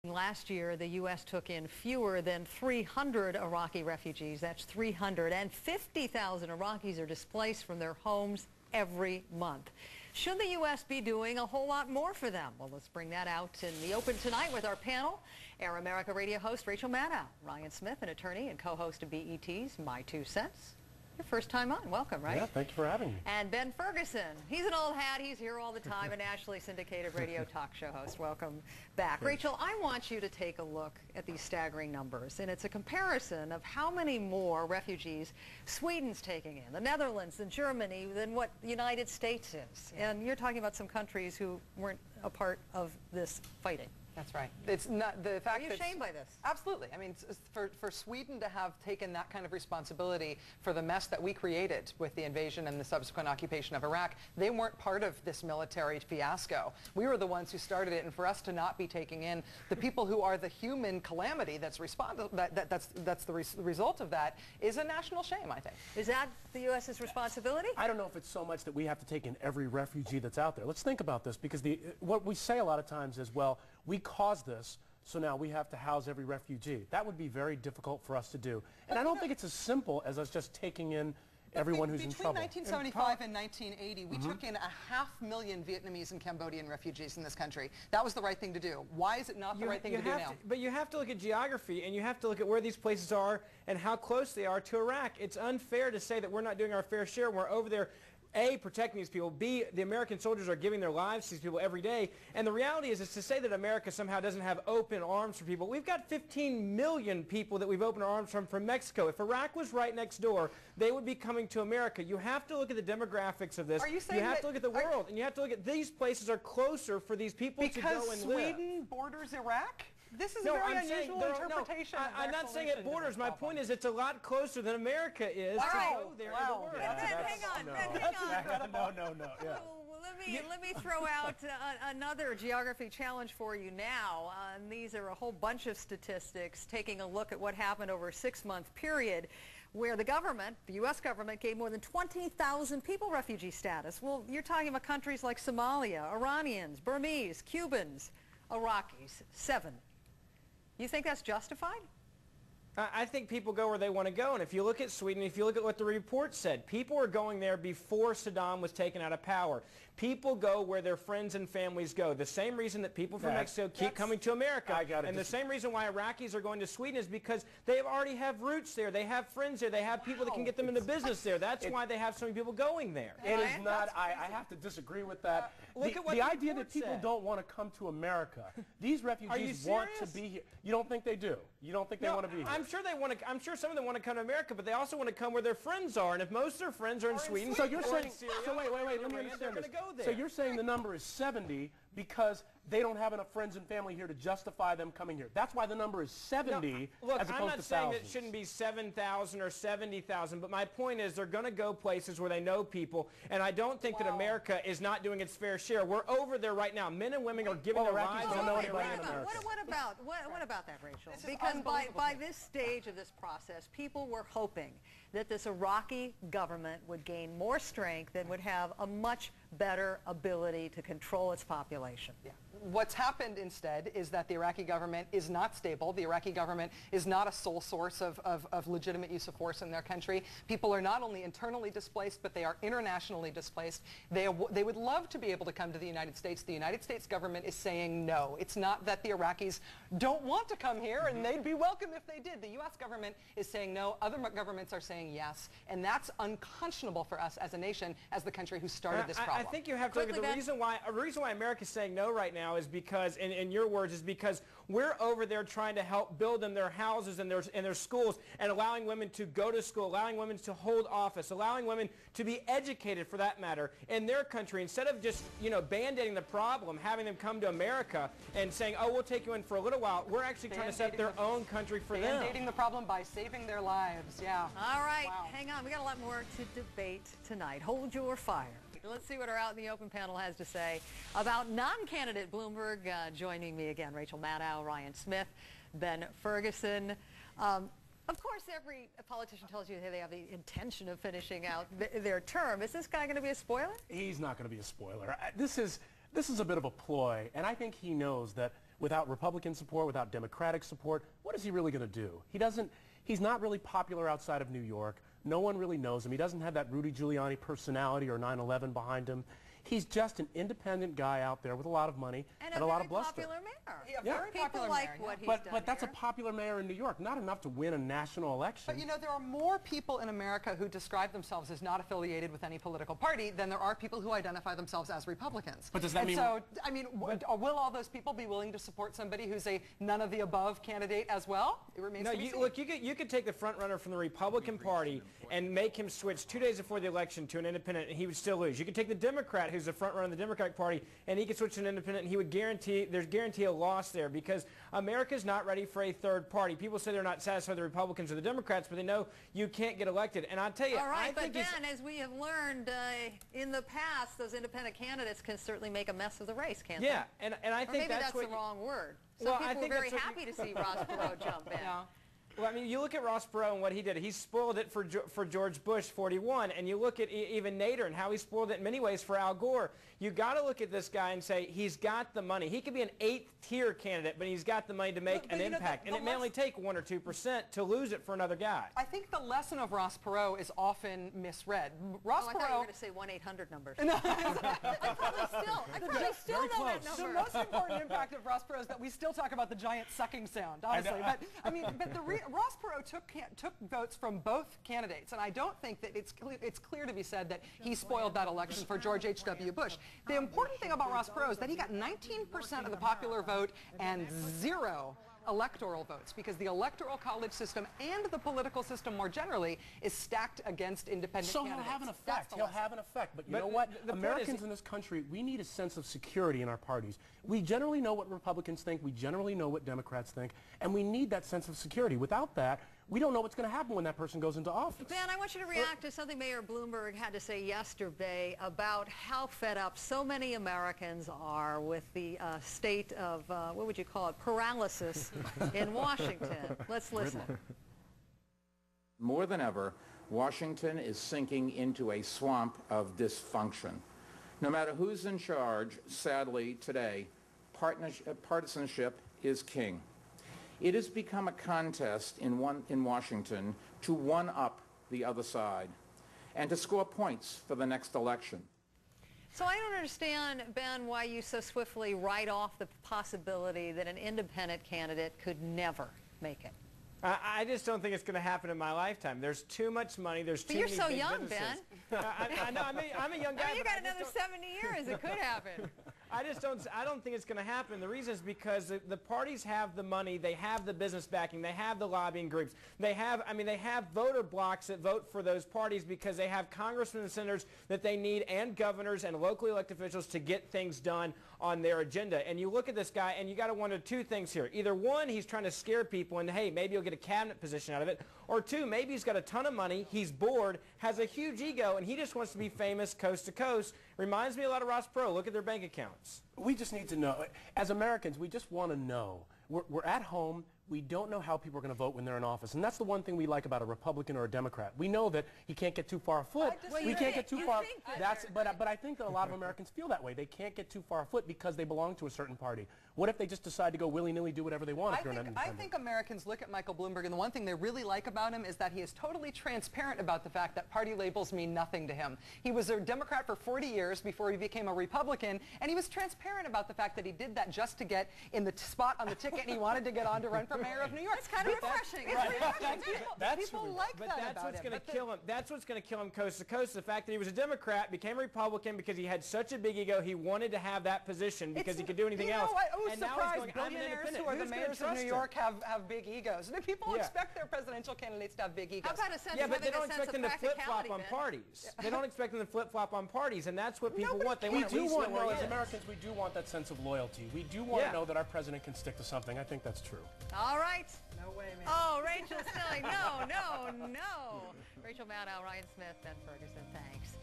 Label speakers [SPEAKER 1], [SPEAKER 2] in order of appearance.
[SPEAKER 1] Last year, the U.S. took in fewer than 300 Iraqi refugees. That's 350,000 Iraqis are displaced from their homes every month. Should the U.S. be doing a whole lot more for them? Well, let's bring that out in the open tonight with our panel. Air America radio host Rachel Maddow, Ryan Smith, an attorney and co-host of BET's My Two Cents. Your first time on. Welcome, right?
[SPEAKER 2] Yeah, thank you for having me.
[SPEAKER 1] And Ben Ferguson. He's an old hat. He's here all the time, a nationally syndicated radio talk show host. Welcome back.
[SPEAKER 2] Thanks.
[SPEAKER 1] Rachel, I want you to take a look at these staggering numbers, and it's a comparison of how many more refugees Sweden's taking in, the Netherlands and Germany, than what the United States is. And you're talking about some countries who weren't a part of this fighting.
[SPEAKER 3] That's right. It's not the fact.
[SPEAKER 1] Are you ashamed by this?
[SPEAKER 3] Absolutely. I mean, for Sweden to have taken that kind of responsibility for the mess that we created with the invasion and the subsequent occupation of Iraq, they weren't part of this military fiasco. We were the ones who started it, and for us to not be taking in the people who are the human calamity that's that's the result of that is a national shame, I think.
[SPEAKER 1] Is that the U.S.'s responsibility?
[SPEAKER 2] I don't know if it's so much that we have to take in every refugee that's out there. Let's think about this, because what we say a lot of times is, well, we caused this, so now we have to house every refugee. That would be very difficult for us to do. And I don't think it's as simple as us just taking in everyone who's in trouble.
[SPEAKER 3] Between 1975 and 1980, we took in 500,000 Vietnamese and Cambodian refugees in this country. That was the right thing to do. Why is it not the right thing to do now?
[SPEAKER 4] But you have to look at geography, and you have to look at where these places are and how close they are to Iraq. It's unfair to say that we're not doing our fair share. We're over there, A, protecting these people, B, the American soldiers are giving their lives to these people every day, and the reality is to say that America somehow doesn't have open arms for people. We've got 15 million people that we've opened our arms from Mexico. If Iraq was right next door, they would be coming to America. You have to look at the demographics of this.
[SPEAKER 3] Are you saying
[SPEAKER 4] you have to look at the world, and you have to look at these places are closer for these people to go and live.
[SPEAKER 3] Because Sweden borders Iraq? This is a very unusual interpretation.
[SPEAKER 4] I'm not saying it borders. My point is it's a lot closer than America is to go there in the world.
[SPEAKER 1] Hang on.
[SPEAKER 2] No. Yeah.
[SPEAKER 1] Let me throw out another geography challenge for you now. These are a whole bunch of statistics taking a look at what happened over a 6-month period where the government, the U.S. government, gave more than 20,000 people refugee status. Well, you're talking about countries like Somalia, Iranians, Burmese, Cubans, Iraqis, 7. You think that's justified?
[SPEAKER 4] I think people go where they want to go, and if you look at Sweden, if you look at what the report said, people were going there before Saddam was taken out of power. People go where their friends and families go. The same reason that people from Mexico keep coming to America, and the same reason why Iraqis are going to Sweden is because they already have roots there. They have friends there. They have people that can get them into business there. That's why they have so many people going there.
[SPEAKER 2] It is not. I have to disagree with that.
[SPEAKER 4] Look at what
[SPEAKER 2] the idea that people don't want to come to America. These refugees want to be here. You don't think they do? You don't think they want to be here?
[SPEAKER 4] I'm sure they want to. I'm sure some of them want to come to America, but they also want to come where their friends are. And if most of their friends are in Sweden,
[SPEAKER 2] so you're saying,
[SPEAKER 4] Syria,
[SPEAKER 2] so wait, let me understand this.
[SPEAKER 4] Go
[SPEAKER 2] so you're saying the number is 70 because they don't have enough friends and family here to justify them coming here. That's why the number is 70
[SPEAKER 4] look,
[SPEAKER 2] as opposed to thousands.
[SPEAKER 4] I'm not saying it shouldn't be 7,000 or 70,000, but my point is they're going to go places where they know people, and I don't think that America is not doing its fair share. We're over there right now. Men and women are giving their lives.
[SPEAKER 2] Don't know anybody in America.
[SPEAKER 1] What about that, Rachel? Because by this stage of this process, people were hoping that this Iraqi government would gain more strength and would have a much better ability to control its population.
[SPEAKER 3] Yeah. What's happened instead is that the Iraqi government is not stable. The Iraqi government is not a sole source of legitimate use of force in their country. People are not only internally displaced, but they are internationally displaced. They would love to be able to come to the United States. The United States government is saying no. It's not that the Iraqis don't want to come here, and they'd be welcome if they did. The U.S. government is saying no. Other governments are saying yes, and that's unconscionable for us as a nation, as the country who started this problem.
[SPEAKER 4] I think you have to look at the reason why America's saying no right now is because, in your words, is because we're over there trying to help build them their houses and their schools, and allowing women to go to school, allowing women to hold office, allowing women to be educated, for that matter, in their country, instead of just, band-aiding the problem, having them come to America and saying, oh, we'll take you in for a little while. We're actually trying to set up their own country for them.
[SPEAKER 3] Band-aiding the problem by saving their lives, yeah.
[SPEAKER 1] All right, hang on. We got a lot more to debate tonight. Hold your fire. Let's see what our Out in the Open panel has to say about non-candidate Bloomberg. Joining me again, Rachel Maddow, Ryan Smith, Ben Ferguson. Of course, every politician tells you they have the intention of finishing out their term. Is this guy going to be a spoiler?
[SPEAKER 2] He's not going to be a spoiler. This is a bit of a ploy, and I think he knows that without Republican support, without Democratic support, what is he really going to do? He's not really popular outside of New York. No one really knows him. He doesn't have that Rudy Giuliani personality or 9/11 behind him. He's just an independent guy out there with a lot of money and a lot of bluster.
[SPEAKER 1] Popular mayor.
[SPEAKER 3] Yeah, very popular
[SPEAKER 1] People like
[SPEAKER 3] mayor,
[SPEAKER 1] what he's
[SPEAKER 2] But
[SPEAKER 1] done
[SPEAKER 2] that's a
[SPEAKER 1] here.
[SPEAKER 2] popular mayor in New York, not enough to win a national election.
[SPEAKER 3] But you know, there are more people in America who describe themselves as not affiliated with any political party than there are people who identify themselves as Republicans.
[SPEAKER 2] But does that mean...
[SPEAKER 3] So, I mean, will all those people be willing to support somebody who's a none-of-the-above candidate as well? It remains to be seen.
[SPEAKER 4] Look, you could take the front runner from the Republican Party and make him switch 2 days before the election to an independent, and he would still lose. You could take the Democrat, who's the front runner in the Democratic Party, and he could switch to an independent, and he would guarantee a loss there, because America's not ready for a third party. People say they're not satisfied with the Republicans or the Democrats, but they know you can't get elected. And I'll tell you,
[SPEAKER 1] All right,
[SPEAKER 4] I think
[SPEAKER 1] but Ben, as we have learned in the past, those independent candidates can certainly make a mess of the race, can't
[SPEAKER 4] yeah,
[SPEAKER 1] they?
[SPEAKER 4] and I
[SPEAKER 1] Or
[SPEAKER 4] think
[SPEAKER 1] maybe that's
[SPEAKER 4] what
[SPEAKER 1] the wrong word.
[SPEAKER 4] Well,
[SPEAKER 1] Some
[SPEAKER 4] I
[SPEAKER 1] people were
[SPEAKER 4] think
[SPEAKER 1] very
[SPEAKER 4] that's what
[SPEAKER 1] happy to see Ross Perot jump in.
[SPEAKER 3] Yeah.
[SPEAKER 4] Well, I mean, you look at Ross Perot and what he did. He spoiled it for George Bush, 41, and you look at even Nader and how he spoiled it in many ways for Al Gore. You got to look at this guy and say he's got the money. He could be an 8th-tier candidate, but he's got the money to make an impact. And it may only take 1 or 2% to lose it for another guy.
[SPEAKER 3] I think the lesson of Ross Perot is often misread. Ross
[SPEAKER 1] Oh, I
[SPEAKER 3] Perot...
[SPEAKER 1] thought you were going to say 1-800 numbers. No. I probably still know that
[SPEAKER 3] The
[SPEAKER 1] number.
[SPEAKER 3] most important impact of Ross Perot is that we still talk about the giant sucking sound, honestly. But I mean, Ross Perot took votes from both candidates, and I don't think that it's clear to be said that he spoiled that election for George H.W. Bush. The important thing about Ross Perot is that he got 19% of the popular vote and 0 electoral votes, because the electoral college system and the political system more generally is stacked against independent
[SPEAKER 2] So
[SPEAKER 3] candidates.
[SPEAKER 2] he'll have an
[SPEAKER 3] That's
[SPEAKER 2] effect.
[SPEAKER 3] the
[SPEAKER 2] He'll
[SPEAKER 3] lesson.
[SPEAKER 2] have an effect. But you
[SPEAKER 4] But
[SPEAKER 2] know what?
[SPEAKER 4] the point is-
[SPEAKER 2] Americans in this country, we need a sense of security in our parties. We generally know what Republicans think. We generally know what Democrats think. And we need that sense of security. Without that, we don't know what's going to happen when that person goes into office.
[SPEAKER 1] Ben, I want you to react to something Mayor Bloomberg had to say yesterday about how fed up so many Americans are with the state of, what would you call it, paralysis in Washington. Let's listen.
[SPEAKER 5] More than ever, Washington is sinking into a swamp of dysfunction. No matter who's in charge, sadly, today, partisanship is king. It has become a contest in Washington to one-up the other side and to score points for the next election.
[SPEAKER 1] So I don't understand, Ben, why you so swiftly write off the possibility that an independent candidate could never make it.
[SPEAKER 4] I just don't think it's going to happen in my lifetime. There's too much money. There's too
[SPEAKER 1] But you're
[SPEAKER 4] many
[SPEAKER 1] so
[SPEAKER 4] big
[SPEAKER 1] young,
[SPEAKER 4] businesses.
[SPEAKER 1] Ben.
[SPEAKER 4] I know. I'm a young guy.
[SPEAKER 1] I mean, you
[SPEAKER 4] but
[SPEAKER 1] got
[SPEAKER 4] I just
[SPEAKER 1] another
[SPEAKER 4] don't-
[SPEAKER 1] 70 years. It could happen.
[SPEAKER 4] I don't think it's going to happen. The reason is because the parties have the money, they have the business backing, they have the lobbying groups, they have voter blocks that vote for those parties because they have congressmen and senators that they need, and governors and locally elected officials to get things done on their agenda. And you look at this guy and you got to wonder two things here. Either one, he's trying to scare people and hey, maybe he'll get a cabinet position out of it, or two, maybe he's got a ton of money, he's bored, has a huge ego, and he just wants to be famous coast to coast. Reminds me a lot of Ross Perot. Look at their bank accounts.
[SPEAKER 2] We just need to know. As Americans, we just want to know. We're at home. We don't know how people are going to vote when they're in office. And that's the one thing we like about a Republican or a Democrat. We know that he can't get too far afoot. We can't get too far. But I think that a lot of Americans feel that way. They can't get too far afoot because they belong to a certain party. What if they just decide to go willy-nilly do whatever they want if you're an independent?
[SPEAKER 3] I think Americans look at Michael Bloomberg, and the one thing they really like about him is that he is totally transparent about the fact that party labels mean nothing to him. He was a Democrat for 40 years before he became a Republican, and he was transparent about the fact that he did that just to get in the spot on the ticket, and he wanted to get on to run for mayor of New York.
[SPEAKER 1] That's kind of refreshing.
[SPEAKER 3] People like
[SPEAKER 4] But
[SPEAKER 3] that
[SPEAKER 4] that's
[SPEAKER 3] about
[SPEAKER 4] what's
[SPEAKER 3] him.
[SPEAKER 4] going to kill him. That's what's going to kill him coast to coast. The fact that he was a Democrat, became a Republican because he had such a big ego. He wanted to have that position because he could do anything else.
[SPEAKER 3] Oh,
[SPEAKER 4] and now
[SPEAKER 3] surprise!
[SPEAKER 4] he's going, I'm an
[SPEAKER 3] Billionaires
[SPEAKER 4] independent.
[SPEAKER 3] who are the
[SPEAKER 4] Who's gonna
[SPEAKER 3] mayors of
[SPEAKER 4] trust
[SPEAKER 3] New
[SPEAKER 4] him?
[SPEAKER 3] York have big egos. And people
[SPEAKER 4] Yeah.
[SPEAKER 3] expect their presidential candidates to have big egos.
[SPEAKER 1] How about a sense
[SPEAKER 4] Yeah,
[SPEAKER 1] of
[SPEAKER 4] but they
[SPEAKER 1] having
[SPEAKER 4] don't
[SPEAKER 1] a sense
[SPEAKER 4] expect
[SPEAKER 1] of
[SPEAKER 4] them to flip-flop
[SPEAKER 1] practicality,
[SPEAKER 4] on
[SPEAKER 1] Ben?
[SPEAKER 4] parties. They don't expect them to flip-flop on parties, and that's what people want. They
[SPEAKER 2] We
[SPEAKER 4] want to at
[SPEAKER 2] do
[SPEAKER 4] least
[SPEAKER 2] want,
[SPEAKER 4] know where he
[SPEAKER 2] as
[SPEAKER 4] is.
[SPEAKER 2] Americans, we do want that sense of loyalty. We do want
[SPEAKER 4] Yeah.
[SPEAKER 2] to know that our president can stick to something. I think that's true.
[SPEAKER 1] All right.
[SPEAKER 3] No way, man.
[SPEAKER 1] Oh, Rachel Snelling. No. Rachel Maddow, Ryan Smith, Ben Ferguson, thanks.